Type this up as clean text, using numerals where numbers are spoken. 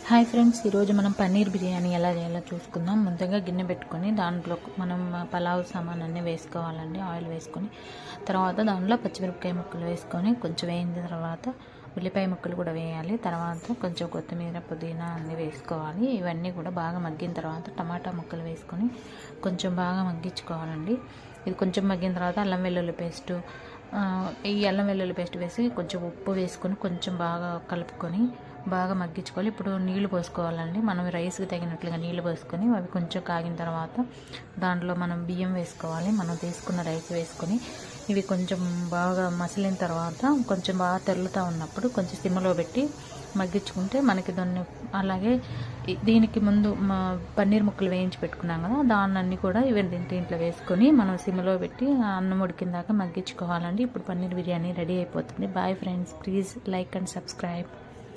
Hi friends, ఈరోజు మనం పన్నీర్ బిర్యానీ ఎలా చేయాలో చూసుకుందాం. ముందుగా గిన్నె పెట్టుకొని దాంట్లో మనం పలావ్ సామాన్ అన్నీ వేసుకోవాలండి. ఆయిల్ వేసుకొని తర్వాత దాంట్లో పచ్చిమిరపకాయ ముక్కలు వేసుకొని కొంచెం వేయిన తర్వాత ఉల్లిపాయ ముక్కలు కూడా వేయాలి. తర్వాత కొంచెం కొత్తిమీర, పుదీనా అన్నీ వేసుకోవాలి. ఇవన్నీ కూడా బాగా మగ్గిన తర్వాత టమాటా ముక్కలు వేసుకొని కొంచెం బాగా మగ్గించుకోవాలండి. ఇది కొంచెం మగ్గిన తర్వాత అల్లం వెల్లుల్లి పేస్టు వేసి కొంచెం ఉప్పు వేసుకొని కొంచెం బాగా కలుపుకొని బాగా మగ్గించుకోవాలి. ఇప్పుడు నీళ్లు పోసుకోవాలండి. మనం రైస్కి తగినట్లుగా నీళ్లు పోసుకొని అవి కొంచెం కాగిన తర్వాత దాంట్లో మనం బియ్యం వేసుకోవాలి. మనం తీసుకున్న రైస్ వేసుకొని ఇవి కొంచెం బాగా మసిలిన తర్వాత కొంచెం బాగా తెల్లుతూ ఉన్నప్పుడు కొంచెం సిమ్లో పెట్టి మగ్గించుకుంటే మనకి దాన్ని అలాగే దీనికి ముందు పన్నీర్ ముక్కలు వేయించి పెట్టుకున్నాం కదా, దాన్ని కూడా దీంట్లో వేసుకొని మనం సిమ్లో పెట్టి అన్నం ఉడికిన దాకా మగ్గించుకోవాలండి. ఇప్పుడు పన్నీర్ బిర్యానీ రెడీ అయిపోతుంది. Bye friends, please like and subscribe.